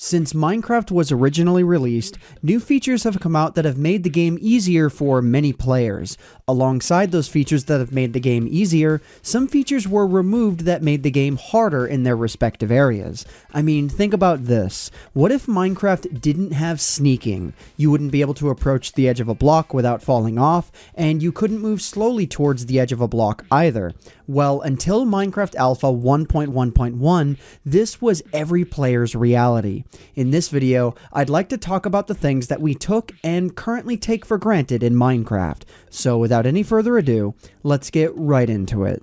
Since Minecraft was originally released, new features have come out that have made the game easier for many players. Alongside those features that have made the game easier, some features were removed that made the game harder in their respective areas. I mean, think about this. What if Minecraft didn't have sneaking? You wouldn't be able to approach the edge of a block without falling off, and you couldn't move slowly towards the edge of a block either. Well, until Minecraft Alpha 1.1.1, this was every player's reality. In this video, I'd like to talk about the things that we took and currently take for granted in Minecraft. So without any further ado, let's get right into it.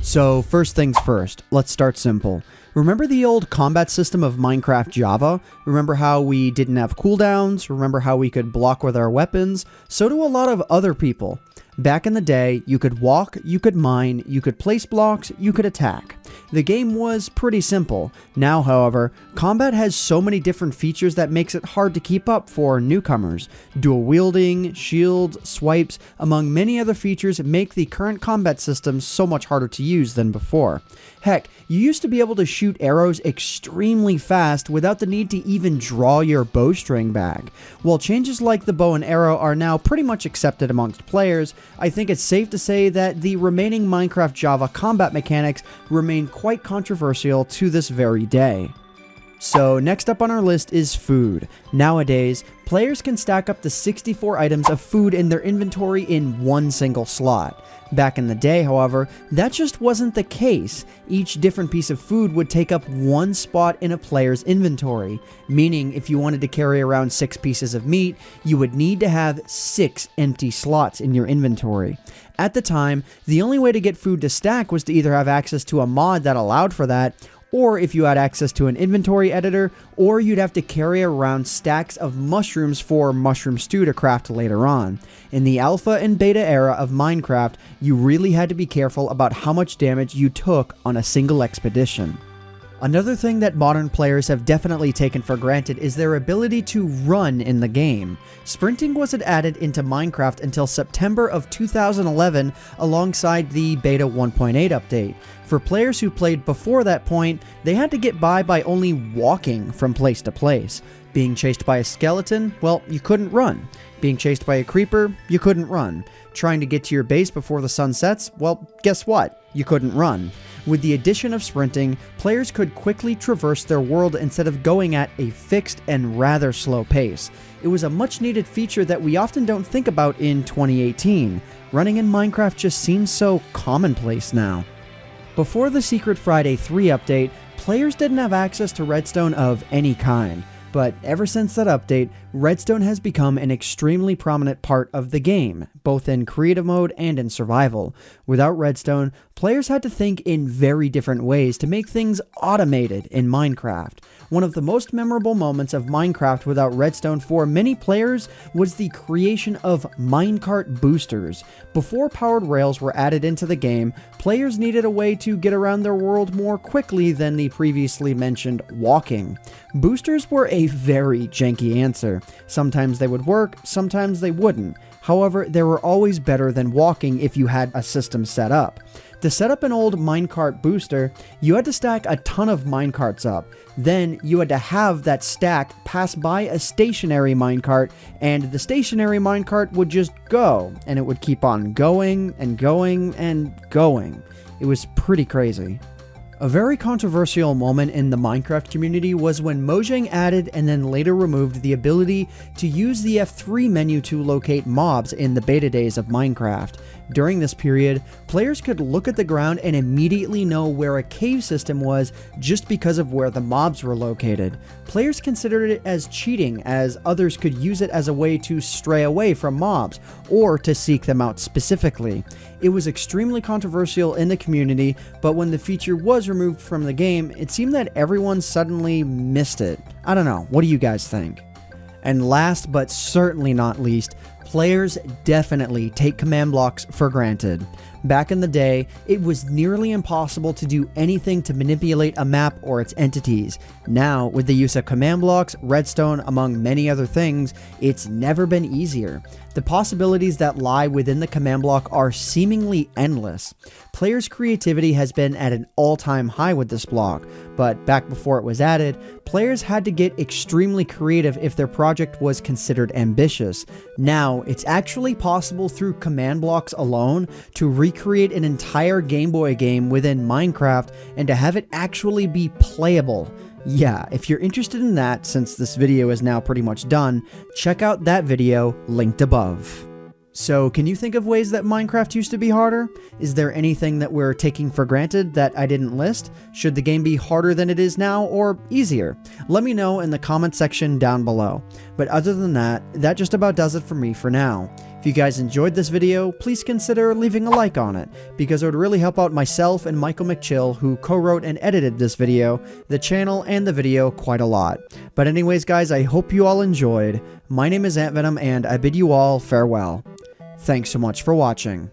So first things first, let's start simple. Remember the old combat system of Minecraft Java? Remember how we didn't have cooldowns? Remember how we could block with our weapons? So do a lot of other people. Back in the day, you could walk, you could mine, you could place blocks, you could attack. The game was pretty simple. Now, however, combat has so many different features that makes it hard to keep up for newcomers. Dual wielding, shields, swipes, among many other features make the current combat system so much harder to use than before. Heck, you used to be able to shoot arrows extremely fast without the need to even draw your bowstring back. While changes like the bow and arrow are now pretty much accepted amongst players, I think it's safe to say that the remaining Minecraft Java combat mechanics remain quite controversial to this very day. So next up on our list is food. Nowadays, players can stack up to 64 items of food in their inventory in one single slot. Back in the day, however, that just wasn't the case. Each different piece of food would take up one spot in a player's inventory, meaning if you wanted to carry around 6 pieces of meat, you would need to have 6 empty slots in your inventory. At the time, the only way to get food to stack was to either have access to a mod that allowed for that, or if you had access to an inventory editor, or you'd have to carry around stacks of mushrooms for mushroom stew to craft later on. In the alpha and beta era of Minecraft, you really had to be careful about how much damage you took on a single expedition. Another thing that modern players have definitely taken for granted is their ability to run in the game. Sprinting wasn't added into Minecraft until September of 2011 alongside the Beta 1.8 update. For players who played before that point, they had to get by only walking from place to place. Being chased by a skeleton, well, you couldn't run. Being chased by a creeper, you couldn't run. Trying to get to your base before the sun sets, well, guess what? You couldn't run. With the addition of sprinting, players could quickly traverse their world instead of going at a fixed and rather slow pace. It was a much needed feature that we often don't think about in 2018. Running in Minecraft just seems so commonplace now. Before the Secret Friday 3 update, players didn't have access to redstone of any kind. But ever since that update, redstone has become an extremely prominent part of the game, both in creative mode and in survival. Without redstone, players had to think in very different ways to make things automated in Minecraft. One of the most memorable moments of Minecraft without redstone for many players was the creation of Minecart Boosters. Before powered rails were added into the game, players needed a way to get around their world more quickly than the previously mentioned walking. Boosters were a very janky answer. Sometimes they would work, sometimes they wouldn't. However, they were always better than walking if you had a system set up. To set up an old Minecart booster, you had to stack a ton of minecarts up. Then you had to have that stack pass by a stationary minecart, and the stationary minecart would just go, and it would keep on going and going and going. It was pretty crazy. A very controversial moment in the Minecraft community was when Mojang added and then later removed the ability to use the F3 menu to locate mobs in the beta days of Minecraft. During this period, players could look at the ground and immediately know where a cave system was just because of where the mobs were located. Players considered it as cheating, as others could use it as a way to stray away from mobs, or to seek them out specifically. It was extremely controversial in the community, but when the feature was removed from the game, it seemed that everyone suddenly missed it. I don't know, what do you guys think? And last but certainly not least, Players definitely take command blocks for granted. Back in the day, it was nearly impossible to do anything to manipulate a map or its entities. Now, with the use of command blocks, redstone, among many other things, it's never been easier. The possibilities that lie within the command block are seemingly endless. Players' creativity has been at an all-time high with this block, but back before it was added, players had to get extremely creative if their project was considered ambitious. Now, it's actually possible through command blocks alone to recreate an entire Game Boy game within Minecraft and to have it actually be playable. Yeah, if you're interested in that, since this video is now pretty much done, check out that video linked above. So, can you think of ways that Minecraft used to be harder? Is there anything that we're taking for granted that I didn't list? Should the game be harder than it is now, or easier? Let me know in the comment section down below. But other than that, that just about does it for me for now. If you guys enjoyed this video, please consider leaving a like on it, because it would really help out myself and Michael McChill, who co-wrote and edited this video, the channel, and the video quite a lot. But anyways guys, I hope you all enjoyed. My name is AntVenom, and I bid you all farewell. Thanks so much for watching.